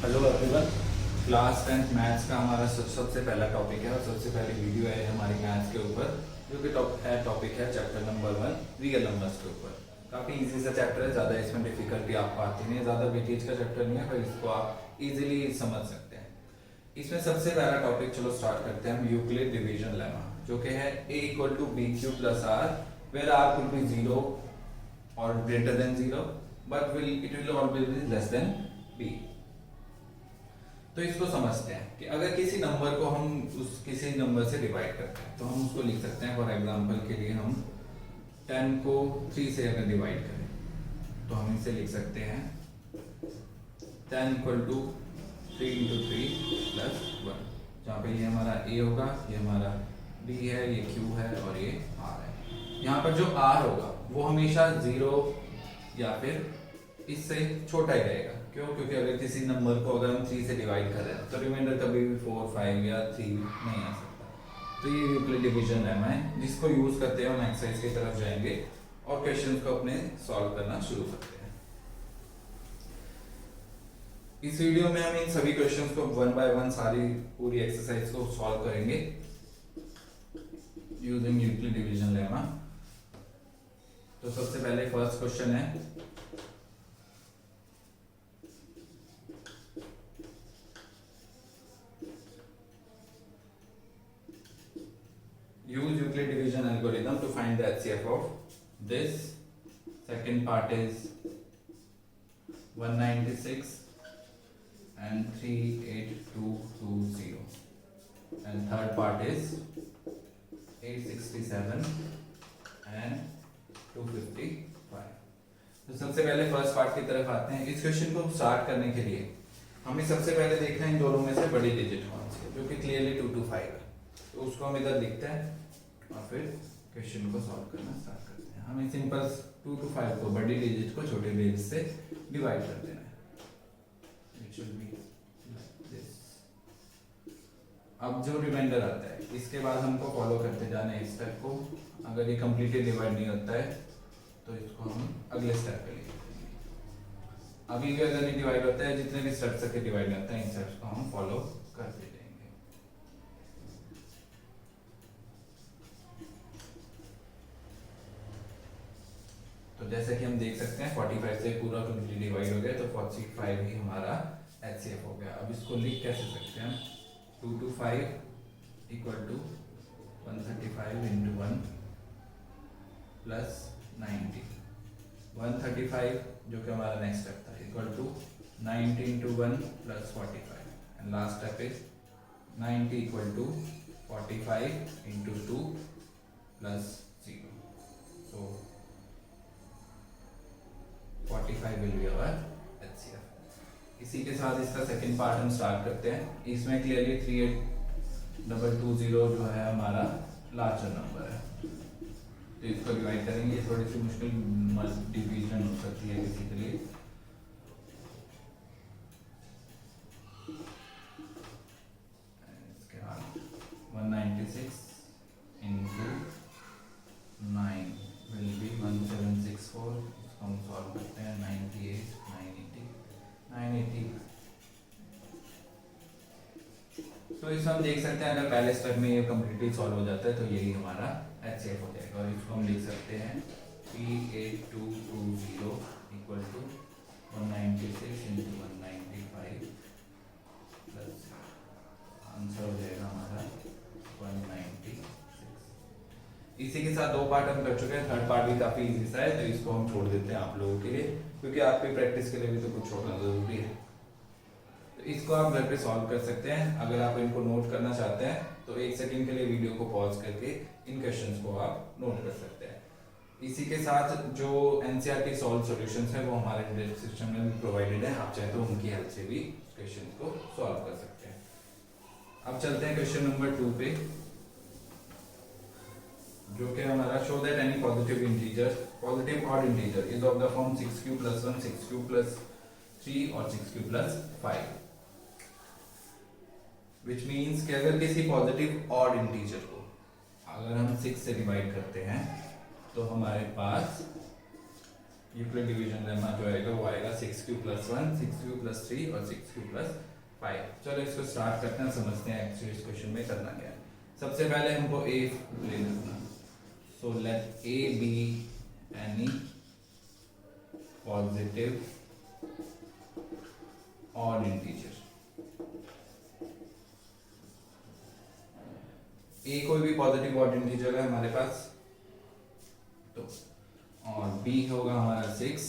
Hello everyone. Class 10th maths का हमारा सबसे पहला टॉपिक है और सबसे पहली वीडियो है हमारी मैथ्स के ऊपर, जो कि टॉपिक है चैप्टर नंबर 1 रियल नंबर्स के ऊपर। काफ़ी इजी सा चैप्टर है, ज़्यादा इसमें डिफिकल्टी आपको आती नहीं है, ज़्यादा वेटेज का चैप्टर नहीं है, पर इसको आप इजीली समझ सकते हैं। इसमें सबसे पहला टॉपिक, चलो स्टार्ट करते हैं हम, यूक्लिड डिवीजन लेमा, जो कि है a equal to B Q plus R, where R will be 0 और greater than 0 but it will always be less than b। तो इसको समझते हैं कि अगर किसी नंबर को हम किसी नंबर से डिवाइड करते हैं तो हम उसको लिख सकते हैं। फॉर एग्जांपल के लिए हम 10 को 3 से अगर डिवाइड करें तो हम इसे लिख सकते हैं 10 इक्वल टू 3 इंटू 3 प्लस 1, जहाँ पे ये हमारा a होगा, ये हमारा b है, ये q है और ये r है। यहाँ पर जो r होगा वो हमेशा 0 या फिर इससे छोटा ही रहेगा। क्यों? क्योंकि अगर किसी नंबर को अगर हम 3 से डिवाइड कर रहे हैं तो रिमाइंडर कभी भी 4, 5 या 3 नहीं आ सकता। तो ये यूक्लिड डिवीजन लेमा है, जिसको यूज करते हैं हम एक्सरसाइज की तरफ जाएंगे और क्वेश्चंस को अपने सॉल्व करना शुरू करते हैं। इस वीडियो में हम इन सभी क्वेश्चंस को 1 बाय 1 सारी पूरी एक्सरसाइज को सॉल्व करेंगे यूजिंग यूक्लिड डिवीजन लेमा। तो सबसे पहले फर्स्ट क्वेश्चन है, use Euclid division algorithm to find the HCF of this. Second part is 196 and 38220 and third part is 867 and 255। तो सबसे पहले फर्स्ट पार्ट की तरफ आते हैं। इस क्वेश्चन को स्टार्ट करने के लिए हमें सबसे पहले देखना है इन दोनों में से बड़ी डिजिट कौन सी है, जो कि क्लियरली 225 है। तो उसको हम इधर लिखते हैं और फिर क्वेश्चन को सॉल्व करना स्टार्ट करते हैं। हमें सिंपल 2 to 5 को बड़ी डिजिट को छोटे डिजिट से डिवाइड कर देना है। It should be like this. अब जो रिमाइंडर आता है इसके बाद हमको फॉलो करते जाना है इस स्टेप को। अगर ये कंप्लीटली डिवाइड नहीं होता है तो इसको हम अगले स्टेप पे लेके चलेंगे। अभी भी अगर नहीं डिवाइड होता है, जितने भी स्टेप्स तक डिवाइड नहीं होता है, इन स्टेप्स को हम फॉलो करते जाएंगे। तो जैसे कि हम देख सकते हैं 45 से पूरा कंप्लीटली डिवाइड हो गया, तो 45 ही हमारा HCF हो गया। अब इसको लिख कैसे सकते हैं हम? 2 to 5 equal to 135 into 1 plus 90। 135 जो कि हमारा नेक्स्ट स्टेप था equal to 90 into 1 plus 45 and last step is 90 equal to 45 into 2 plus 0। So 45 will be our HCF। इसी के साथ इसका सेकंड पार्ट हम स्टार्ट करते हैं। इसमें क्लियरली 38220 जो है हमारा लार्जर नंबर है, तो इसको डिवाइड करेंगे। थोड़ी सी मुश्किल डिवीजन हो सकती है किसी के लिए। इसके बाद 196 इंटू 9 विल बी 1764। हम सॉल्व करते हैं 98 980 तो इसमें हम देख सकते हैं अगर पहले स्टेप में ये कम्प्लीटली सॉल्व हो जाता है तो यही हमारा HCF हो जाएगा। और इसको हम लिख सकते हैं 38220 equal to 196 into 195 plus answer हो जाएगा हमारा 196। इसी के साथ 2 पार्ट हम कर चुके हैं, थर्ड पार्ट भी काफी इजी सा है, तो इसको हम छोड़ देते हैं आप लोगों के लिए, क्योंकि आपकी प्रैक्टिस के लिए भी तो कुछ छोड़ना जरूरी है। तो इसको आप घर पे सॉल्व कर सकते हैं। अगर आप इनको नोट करना चाहते हैं तो 1 सेकंड के लिए वीडियो को पॉज करके इन क्वेश्चंस को आप नोट कर सकते हैं। इसी के साथ जो NCERT सॉल्व सॉल्यूशंस है वो हमारे डिस्क्रिप्शन में भी प्रोवाइडेड है, आप चाहे तो उनकी हेल्प से भी क्वेश्चन को सॉल्व कर सकते हैं। अब चलते हैं क्वेश्चन नंबर 2 पे, जो कि हमारा show that any positive odd integer is of the form 6q plus 1, 6q plus 3 और 6q plus 5, विच मीन्स कि अगर किसी पॉजिटिव ऑड इंटीजर को अगर हम 6 से डिवाइड करते हैं तो हमारे पास यूक्लिड डिवीजन लेमा जो आएगा वो आएगा 6q + 1, 6q + 3 और 6q + 5। चलो इसको स्टार्ट करते हैं, समझते हैं एक्चुअली इस क्वेश्चन में करना क्या है। सबसे पहले हमको a ले लेना, so let a be any positive odd integer. a कोई भी पॉजिटिव ऑड इंटीजर है हमारे पास, तो और b होगा हमारा 6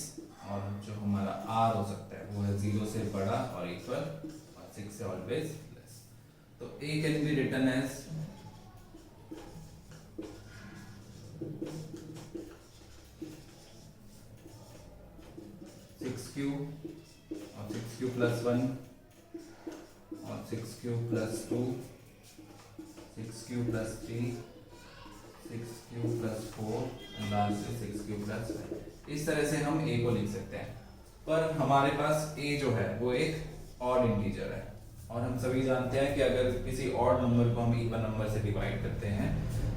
और जो हमारा r हो सकता है वो है 0 से बड़ा और इक्वल और 6 से ऑलवेज लेस। तो a can be written as 6q और 6q + 1 और 6q + 2, 6q + 3, 6q + 4 और लास्ट से 6q + 5। इस तरह से हम a को लिख सकते हैं, पर हमारे पास a जो है वो एक ऑड इंटीजर है और हम सभी जानते हैं कि अगर किसी ऑड नंबर को हम इवन नंबर से डिवाइड करते हैं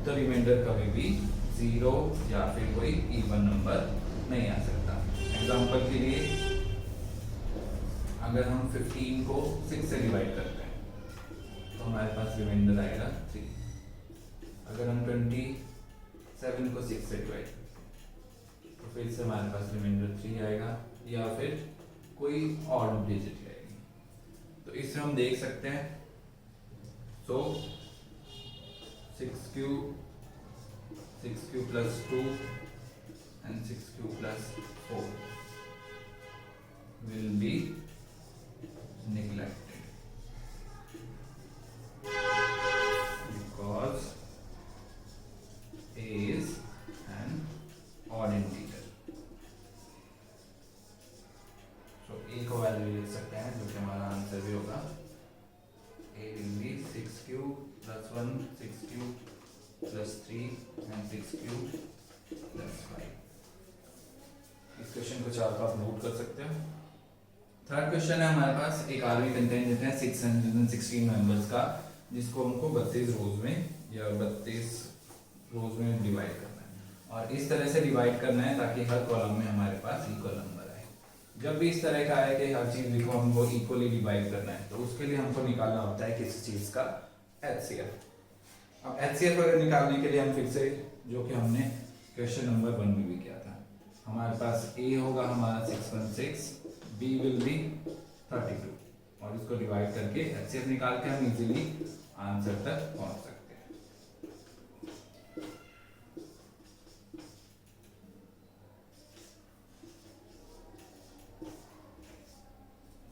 तो रिमाइंडर कभी भी 0 या फिर कोई इवन नंबर नहीं आ सकता। एग्जांपल के लिए अगर हम 15 को 6 से डिवाइड करते हैं तो हमारे पास रिमाइंडर आएगा 3। अगर हम 27 को 6 से डिवाइड तो फिर से हमारे पास रिमाइंडर 3 आएगा या फिर कोई ऑड डिजिट आएगी। तो इससे हम देख सकते हैं, सो 6q + 2 and 6q + 4 will be neglected because a is an odd integer। so a को वैल्यू लिख सकते हैं जो कि हमारा आंसर भी होगा a will be 6q + 1, 6q + 3 and 6q + 5। इस क्वेश्चन को चाहो तो आप नोट कर सकते हो। थर्ड क्वेश्चन है हमारे पास, एक आर्मी कंटेंट देते हैं 616 मेंबर्स का, जिसको हमको 32 रोज में या 32 रोज में डिवाइड करना है और इस तरह से डिवाइड करना है ताकि हर कॉलम में हमारे पास इक्वल नंबर आए। जब भी इस तरह का आए कि हर चीज को हमको इक्वली डिवाइड करना है तो उसके लिए हमको निकालना होता है किसी चीज का HCF। अब HCF अगर निकालने के लिए हम फिर से जो कि हमने क्वेश्चन नंबर 1 में भी किया था, हमारे पास a होगा हमारा 616, b विल बी 32 और इसको डिवाइड करके HCF निकाल के हम इजीली आंसर तक पहुंच सकते हैं।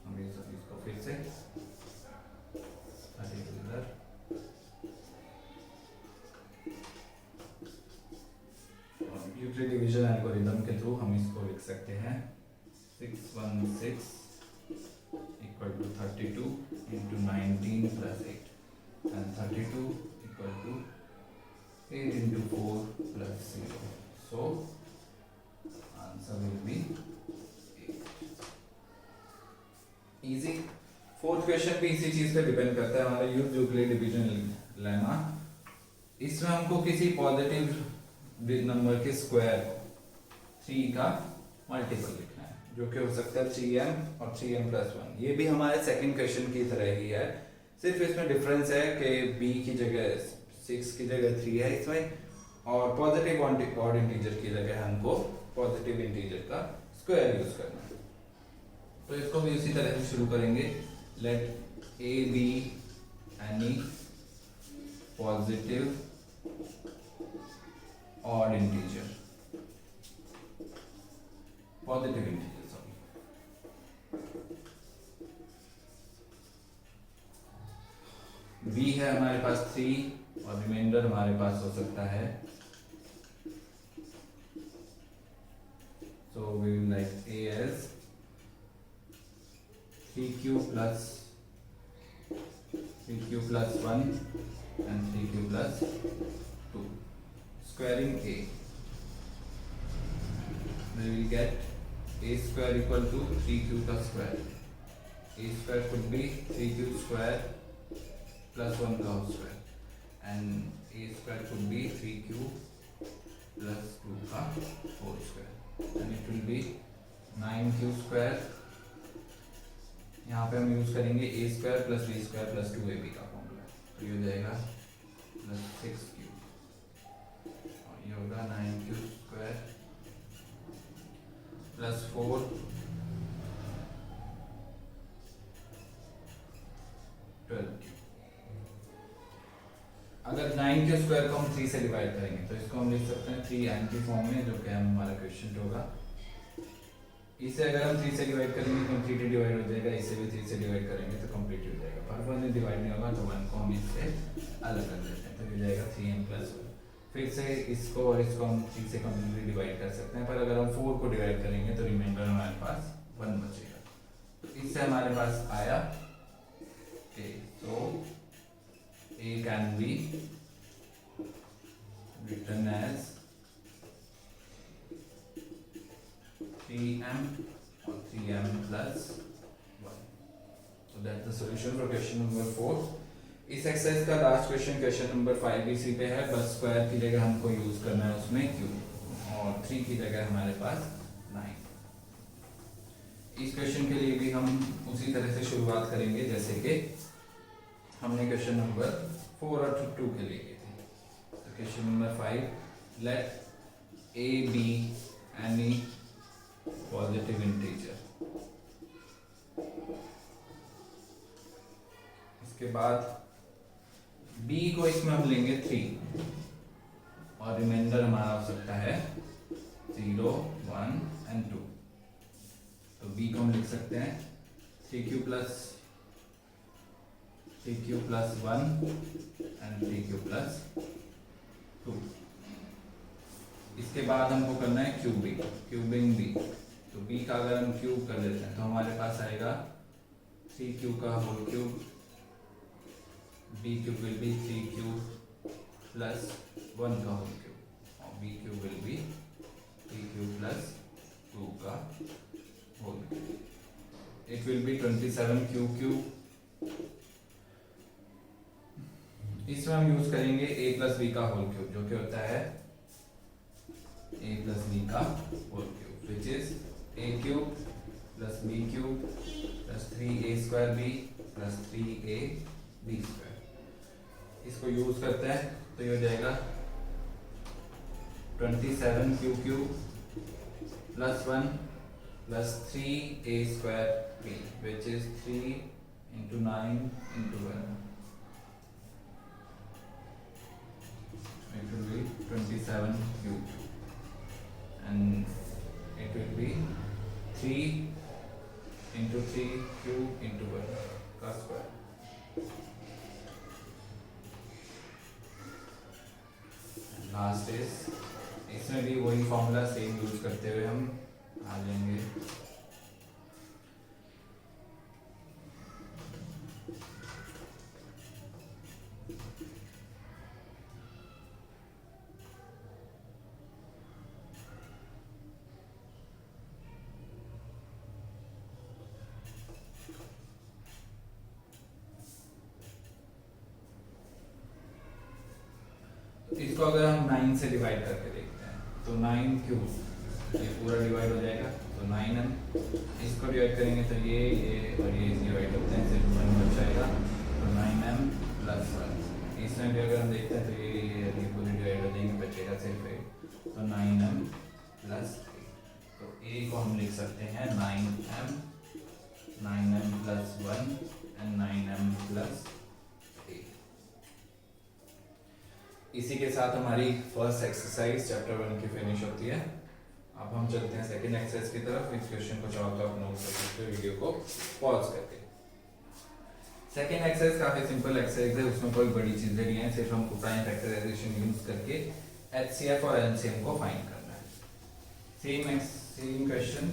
हम इसको फिर से 32 इधर यूक्लिड डिवीजन एल्गोरिथम के थ्रू हम इसको लिख सकते हैं 616 = 32 × 19 + 8 and 32 = 8 × 4 + 0। so answer will be 8। Easy. Fourth question भी इसी चीज पे डिपेंड करता है, हमारा यूज यूक्लिड डिवीजन लेमा। इसमें हमको किसी पॉजिटिव नंबर के स्क्वायर 3 का मल्टीपल लिखना है, जो कि हो सकता है 3m और 3m + 1। ये भी हमारे सेकंड क्वेश्चन की तरह ही है, सिर्फ इसमें डिफरेंस है कि b की जगह 6 की जगह 3 है इसमें, और पॉजिटिव ऑड इंटीजर की जगह हमको पॉजिटिव इंटीजर का स्क्वायर यूज करना है। तो इसको भी उसी तरह से शुरू करेंगे, let a be any positive odd integer, positive integer sorry. b है हमारे पास 3 और रिमाइंडर हमारे पास हो सकता है, so we will write a as 3q + 1 and 3q + 2 squaring a, we will get a square equal to 3q का square, a square could be 3q square plus 1 का whole square and a square could be 3q plus 2 का whole square। And it will B 9q²। यहाँ पे हम use करेंगे a² + b² + 2ab का formula, तो ये हो जाएगा +6q और ये होगा 9q² + 4 12q। अगर 9q² को हम 3 से डिवाइड करेंगे तो इसको हम लिख सकते हैं 3n की फॉर्म में, जो कि हमारा क्वेश्चन होगा। इसे अगर हम 3 से डिवाइड करेंगे कंप्लीटली डिवाइड हो जाएगा, इसे भी 3 से डिवाइड करेंगे तो कंप्लीट हो जाएगा। पर 1 में डिवाइड नहीं होगा तो 1 को हम इससे अलग कर देते हैं, तो ये जाएगा 3n + 1। फिर से इसको और इसको हम 3 से कंप्लीटली डिवाइड कर सकते हैं, पर अगर हम 4 को डिवाइड करेंगे तो रिमाइंडर हमारे पास 1 बचेगा। तो इससे हमारे पास आया a, तो a can B written as 3m or 3m + 1। So that's the solution for question number 4। इस एक्सरसाइज का लास्ट क्वेश्चन नंबर 5 इसी पे है, बस स्क्वायर की जगह हमको यूज करना है उसमें क्यूब और 3 की जगह हमारे पास 9। इस क्वेश्चन के लिए भी हम उसी तरह से शुरुआत करेंगे जैसे कि हमने क्वेश्चन नंबर 4 और 2 के लिए की थी। तो question number 5, let a be any positive integer. इसके बाद b को इसमें हम लेंगे 3 और रिमाइंडर हमारा हो सकता है 0, 1 and 2। तो b को हम लिख सकते हैं 3q + 1 and 3q + 2। इसके बाद हमको करना है क्यूबिंग b। तो b का अगर हम क्यूब कर लेते हैं तो हमारे पास आएगा 3q का whole cube, b cube will be 3q + 1 का होल क्यूब और b cube will be 3q + 2 का whole cube. It will be 27q³। इसमें हम यूज करेंगे a + b का होल क्यूब, जो कि होता है a + b का whole cube, which is a³ + b³ + 3a²b + 3ab²। इसको यूज करते हैं तो ये हो जाएगा 27q³ + 1 + 3a²b, which is 3 × 9 × 1। It will be 27q³ and it will be 3 × 3q × 1 का स्क्वायर। लास्ट इज, इसमें भी वही फॉर्मूला सेम यूज करते हुए हम आ जाएंगे इसको अगर हम 9 से डिवाइड करके देखते हैं तो 9q, ये पूरा डिवाइड हो जाएगा तो 9m। इसको डिवाइड करेंगे तो ये और ये डिवाइड होते हैं, सिर्फ 1 बचाएगा तो 9m + 1। इसमें भी अगर हम देखते हैं तो ये पूरी डिवाइड हो जाएंगे, बचेगा सिर्फ 1 तो 9m + 1। तो a को हम लिख सकते हैं 9m + 1 and 9m + 8। इसी के साथ हमारी फर्स्ट एक्सरसाइज चैप्टर 1 की फिनिश होती है। अब हम चलते हैं सेकंड एक्सरसाइज की तरफ। इस क्वेश्चन को चाहो तो आप नोट कर सकते हो वीडियो को पॉज करके। सेकंड एक्सरसाइज काफी सिंपल एक्सरसाइज है, उसमें कोई बड़ी चीजें नहीं है, सिर्फ हमको प्राइम फैक्टराइजेशन यूज करके HCF और LCM को फाइंड करना है। Same question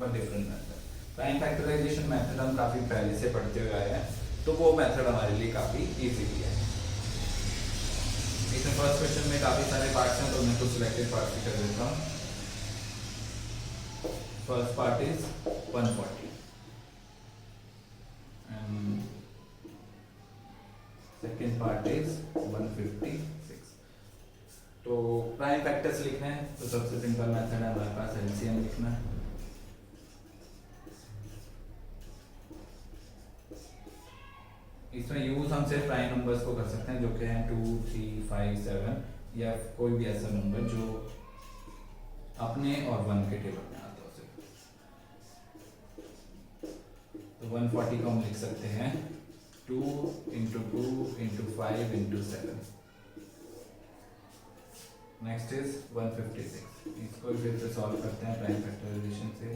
but different method. Prime factorization method हम काफी पहले से पढ़ते हुए आए हैं, तो वो मेथड हमारे लिए काफी इजी भी है। इसमें फर्स्ट क्वेश्चन में काफी सारे पार्ट्स हैं, तो मैं कुछ सिलेक्टेड पार्ट्स भी कर देता हूँ। First part is 140 and second part is 156। तो प्राइम फैक्टर्स लिखने हैं तो सबसे सिंपल मेथड है हमारे पास एलसीएम लिखना। इसमें यूज हम सिर्फ प्राइम नंबर्स को कर सकते हैं जो कि हैं 2, 3, 5, 7 या कोई भी ऐसा नंबर जो अपने और 1 के टेबल में आता हो सिर्फ। तो 140 को हम लिख सकते हैं 2 × 2 × 5 × 7। Next is 156। इसको फिर से सॉल्व करते हैं प्राइम फैक्टराइजेशन से।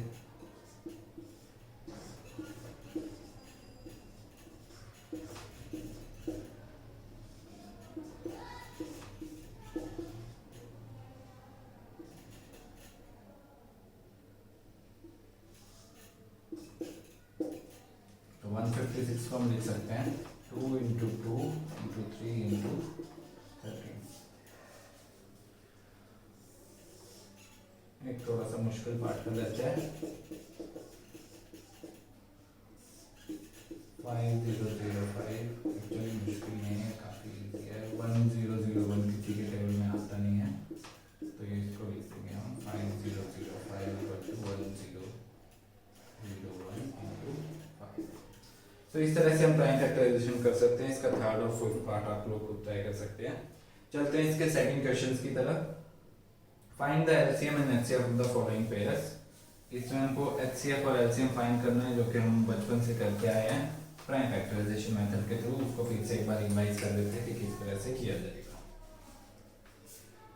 तो 156 को हम लिख सकते हैं 2 × 2 × 3 × 13। एक थोड़ा सा मुश्किल पार्ट कर लेते हैं। 5005 एक्चुअली मुश्किल नहीं है, काफ़ी इजी है। 1001 किसी के टेबल में आता नहीं है तो ये इसको लिख देंगे हम 5005 = 1001 × 5। तो इस तरह से हम प्राइम फैक्टराइजेशन कर सकते हैं। इसका थर्ड और फोर्थ पार्ट आप लोग खुद ट्राई कर सकते हैं। चलते हैं इसके सेकंड क्वेश्चंस की तरफ। Find the LCM and HCF of the following pairs. इसमें हमको एचसीएफ और एलसीएम फाइंड करना है जो कि हम बचपन से करके आए हैं प्राइम फैक्टराइजेशन मेथड के थ्रू। उसको फिर से एक बार रिवाइज कर लेते हैं कि किस तरह से किया जाएगा।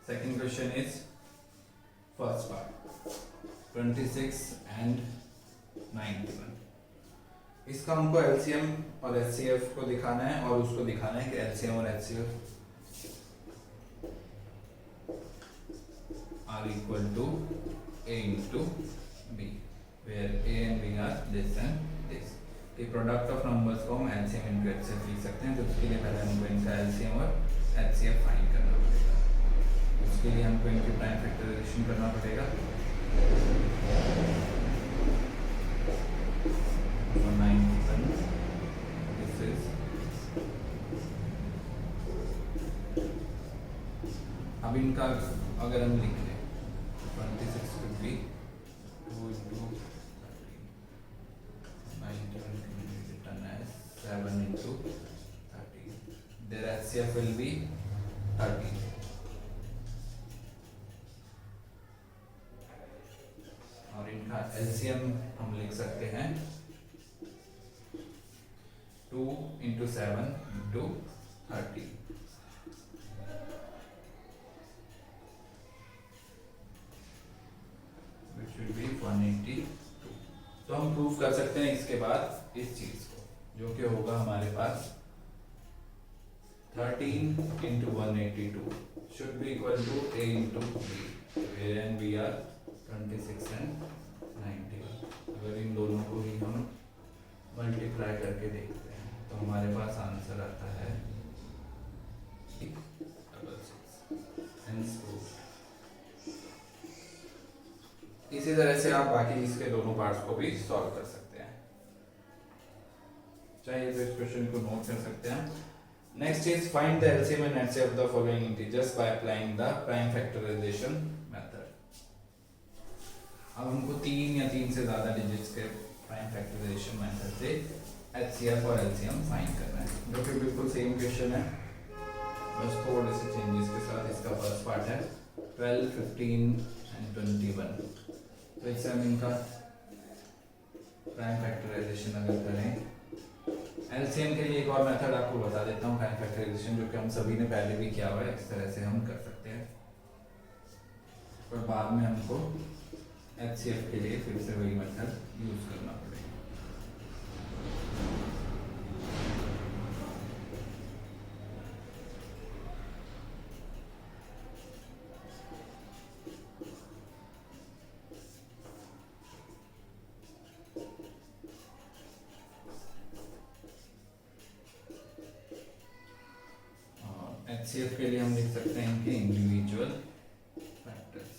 Second question is first part 26 and 91। इसका हमको एलसीएम और एचसीएफ को दिखाना है और उसको दिखाना है कि एलसीएम और HCF are equal to a into b, where a and b are less than this। कि प्रोडक्ट ऑफ नंबर्स को हम एलसीएम इनटू एचसीएफ लिख सकते हैं। तो उसके लिए पहले हमको इनका एलसीएम और एचसीएफ फाइंड करना पड़ेगा। उसके लिए हमको इनकी प्राइम फैक्टराइजेशन करना पड़ेगा। 91 this is अब इनका अगर हम लिख लें 26 could be 2 × 13, 91 can be written as 7 × 13. Their HCF will be 13. और इनका LCM हम लिख सकते हैं 2 × 7 × 30, which will be 182। तो हम प्रूव कर सकते हैं इसके बाद इस चीज को, जो कि होगा हमारे पास 13 × 182 should be equal to a into b, wherein b are 26 and 91। अगर इन दोनों को ही हम मल्टीप्लाई करके देखते हैं तो हमारे पास आंसर आता है 66। इसी तरह से आप बाकी इसके दोनों पार्ट्स को भी सॉल्व कर सकते हैं। चाहिए तो इस क्वेश्चन को नोट कर सकते हैं। Next is find the LCM and HCF of the following integers by applying the prime factorization method. अब हमको 3 या 3 से ज्यादा डिजिट्स के प्राइम फैक्टराइजेशन मेथड से एचसीएफ और एलसीएम फाइंड करना है, जो कि बिल्कुल सेम क्वेश्चन है, बस थोड़े से चेंजेस के साथ। इसका फर्स्ट पार्ट है 12, 15 एंड 21। तो इससे हम इनका प्राइम फैक्टराइजेशन अगर करें, एलसीएम के लिए एक और मेथड आपको बता देता हूँ प्राइम फैक्टराइजेशन, जो कि हम सभी ने पहले भी किया हुआ है। इस तरह से हम कर सकते हैं, पर बाद में हमको एचसीएफ के लिए फिर से वही मेथड यूज करना पड़ेगा। एचसीएफ के लिए हम लिख सकते हैं इनके इंडिविजुअल फैक्टर्स।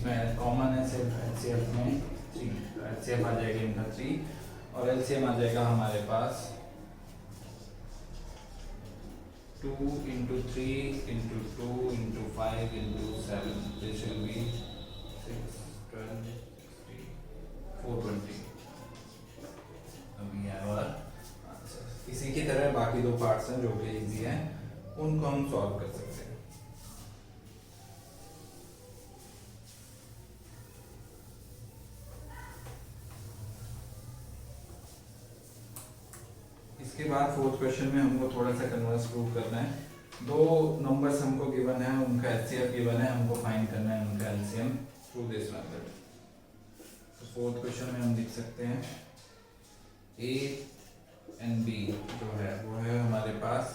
इसमें कॉमन है सिर्फ एचसीएफ में 3, तो एचसीएफ आ जाएगा इनका 3 और एलसीएम आ जाएगा हमारे पास 2 into 3 into 2 into 5 into 7. This will be 6, 12, 16, 420. अभी है और इसी की तरह बाकी दो पार्ट्स हैं जो कि इजी हैं, उनको हम सॉल्व कर सकते हैं। इसके बाद फोर्थ क्वेश्चन में हमको थोड़ा सा कन्वर्स प्रूव करना है। दो नंबर्स हमको गिवन है, उनका एचसीएफ गिवन है, हमको फाइंड करना है उनका एलसीएम थ्रू दिस मेथड। तो फोर्थ क्वेश्चन में हम लिख सकते हैं ए एंड बी जो है वो है हमारे पास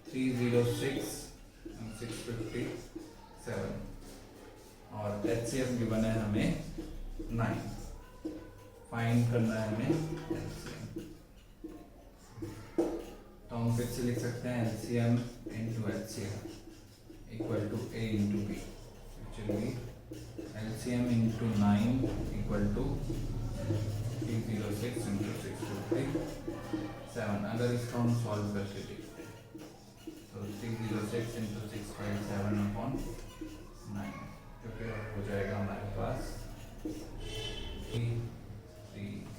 306 and 657 और एचसीएफ गिवन है हमें 9। फाइंड करना है हमें एलसीएम। तो हम फिर से लिख सकते हैं LCM into HCF equal to A into B. Actually LCM into 9 equal to 306 into 657। अगर इसको हम सॉल्व करके देखते हैं तो 306 इंटू 657 अपॉन 9 जो कि हो जाएगा हमारे पास 338।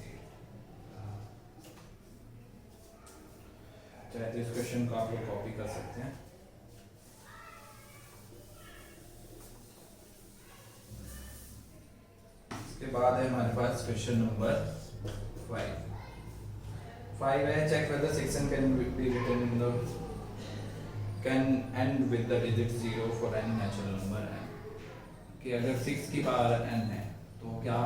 चाहे तो इस क्वेश्चन को आप लोग कॉपी कर सकते हैं। इसके बाद है हमारे पास क्वेश्चन नंबर 5 है check whether section can be written in the can and with the digit 0 for any natural number n कि अगर 6 की पावर n है तो क्या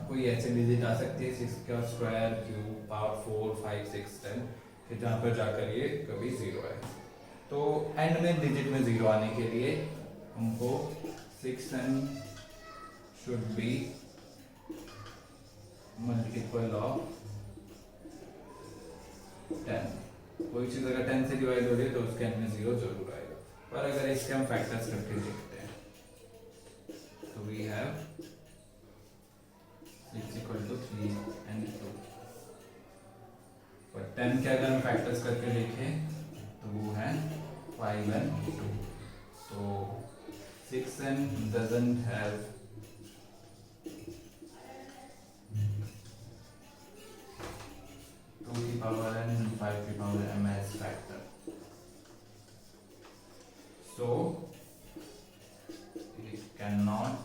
कोई ऐसे डिजिट आ सकती है 6 का स्क्वायर क्यूब पावर 4 5 6 10 कि जहाँ पर जाकर ये कभी 0 है। तो एंड में डिजिट में 0 आने के लिए हमको 6n should be multiple of 10। कोई चीज़ अगर 10 से डिवाइड हो रही है तो उसके एंड में 0 जरूर आएगा। पर अगर इसके हम फैक्टर्स करके देखते हैं तो we have 6 equal to 3 and 2। पर 10 के अगर हम फैक्टर्स करके देखें तो वो है 5 and 2। तो 6n doesn't have 2 की पावर n and 5 की power m as factor। So it cannot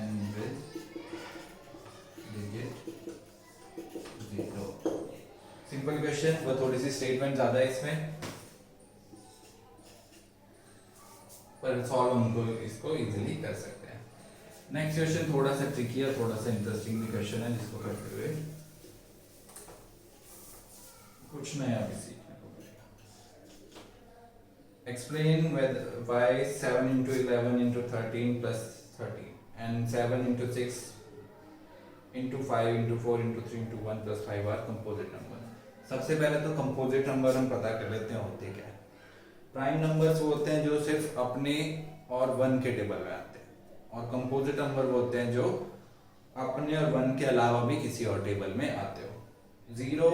end with simple question, वो थोड़ी सी स्टेटमेंट ज्यादा है इसमें पर सॉल्व हमको इसको इजीली कर सकते हैं। नेक्स्ट क्वेश्चन थोड़ा सा ट्रिकी है, थोड़ा सा इंटरेस्टिंग भी क्वेश्चन है जिसको करते हुए कुछ नया भी सीखने को मिलेगा। Explain why 7 into 11 into 13 plus 13 and 7 into 6 into 5 into 4 into 3 into 1 plus 5 are composite number। सबसे पहले तो कंपोजिट नंबर हम पता कर लेते हैं होते क्या है। प्राइम नंबर्स वो होते हैं जो सिर्फ अपने और 1 के टेबल में आते हैं और कंपोजिट नंबर वो होते हैं जो अपने और 1 के अलावा भी किसी और टेबल में आते हो। 0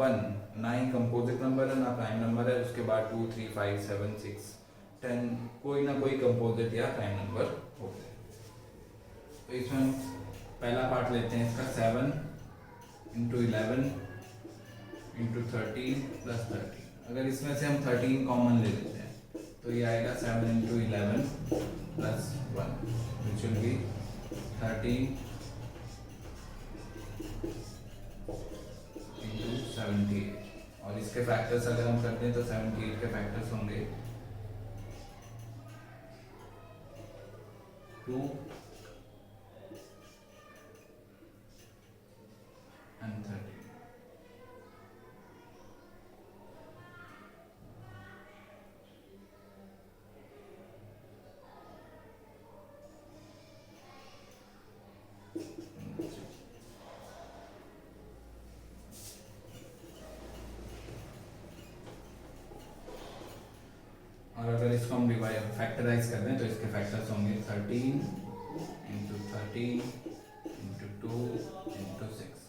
1 ना ही कंपोजिट नंबर है ना प्राइम नंबर है, उसके बाद 2 3 5 7 6 10 कोई ना कोई कंपोजिट या प्राइम नंबर होते हैं। तो इसमें पहला पार्ट लेते हैं इसका 7 into 11 into 13 plus 13। अगर इसमें से हम 13 कॉमन ले लेते हैं तो ये आएगा 7 into 11 plus 1 which will be 13 into 78 और इसके फैक्टर्स अगर हम करते हैं तो 78 के फैक्टर्स होंगे 2 and 13। और अगर अगर इसको हम डिवाइड फैक्टराइज कर दें तो इसके फैक्टर्स होंगे 13 इंटू 13 इंटू 2 इंटू 6।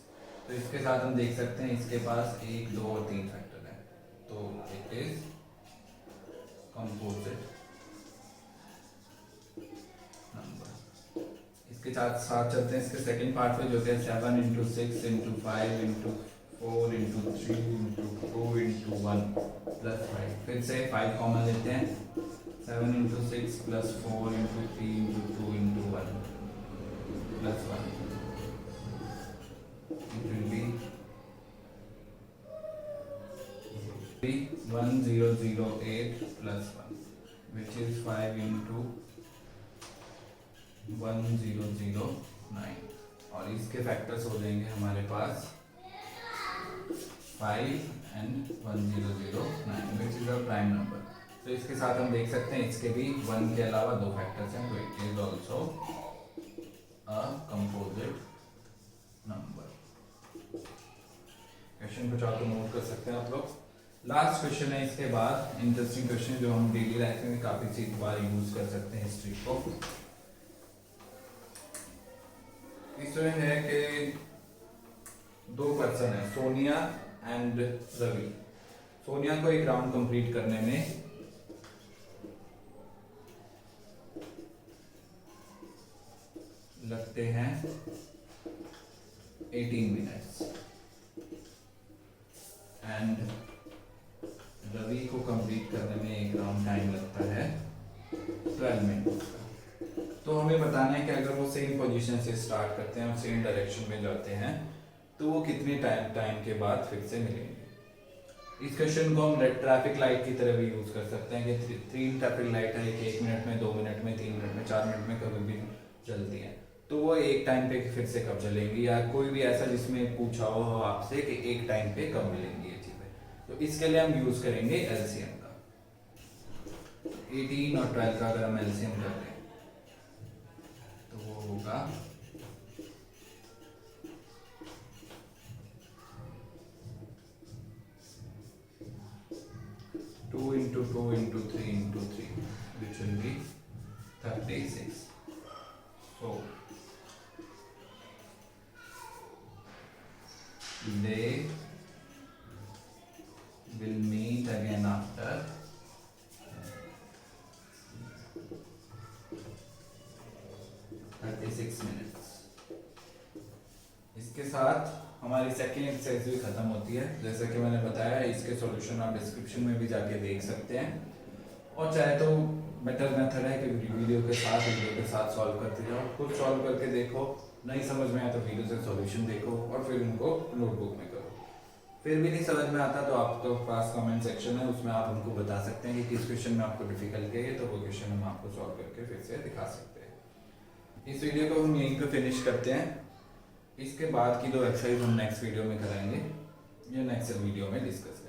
तो इसके साथ हम देख सकते हैं इसके पास 1, 2 और 3 फैक्टर है, तो इट इज कंपोजिट नंबर। इसके साथ चलते हैं इसके सेकंड पार्ट पे, जो कि 7 into 6 into 5 into 4 into 3 into 2 into 1 plus 5। फिर से 5 कॉमन लेते हैं, 7 into 6 plus 4 into 3 into 2 into 1 plus 1। It will be 1008 plus 1, which is 5 into 1009। और इसके फैक्टर्स हो जाएंगे हमारे पास 5 and 1009, which is a prime number। तो इसके साथ हम देख सकते हैं इसके भी 1 के अलावा 2 फैक्टर्स हैं, तो it is also a composite number. Question को चाहो तो नोट कर सकते हैं आप लोग। लास्ट क्वेश्चन है इसके बाद, इंटरेस्टिंग क्वेश्चन जो हम डेली लाइफ में काफी सी बार यूज कर सकते हैं हिस्ट्री को। इसमें है कि 2 पर्सन है, सोनिया एंड रवि। सोनिया को एक राउंड कंप्लीट करने में लगते हैं 18 मिनट्स एंड रवि को कंप्लीट करने में एक राउंड टाइम लगता है 12 मिनट। तो हमें बताना है कि अगर वो सेम पोजीशन से स्टार्ट करते हैं और सेम डायरेक्शन में जाते हैं तो वो कितने टाइम के बाद फिर से मिलेंगे। इस क्वेश्चन को हम ट्रैफिक लाइट की तरह भी यूज कर सकते हैं कि 3 ट्रैफिक लाइट है कि 1 मिनट में, 2 मिनट में, 3 मिनट में, 4 मिनट में कभी भी चलती है, तो वो एक टाइम पे फिर से कब चलेंगी, या कोई भी ऐसा जिसमें पूछा हो आपसे कि एक टाइम पे कब मिलेंगी ये चीजें। तो इसके लिए हम यूज करेंगे एलसीएम का। 18 और 12 का अगर हम एलसीएम कर लें तो वो होगा 2 into 2 into 3 into 3, which will be 36. So they will meet again after 36 minutes। इसके साथ हमारी सेकेंड एक्सरसाइज भी खत्म होती है। जैसा कि मैंने बताया, इसके सॉल्यूशन आप डिस्क्रिप्शन में भी जाके देख सकते हैं, और चाहे तो बेटर मेथड है कि वीडियो के साथ सॉल्व करते जाओ, खुद सॉल्व करके देखो, नहीं समझ में आया तो वीडियो से सॉल्यूशन देखो और फिर उनको नोटबुक में करो। फिर भी नहीं समझ में आता तो आपके पास कमेंट सेक्शन है, उसमें आप हमको बता सकते हैं कि किस क्वेश्चन में आपको डिफिकल्ट है, तो वो क्वेश्चन हम आपको सॉल्व करके फिर से दिखा सकते हैं। इस वीडियो को हम यहीं पे फिनिश करते हैं। इसके बाद की 2 एक्सरसाइज हम नेक्स्ट वीडियो में कराएंगे या नेक्स्ट वीडियो में डिस्कस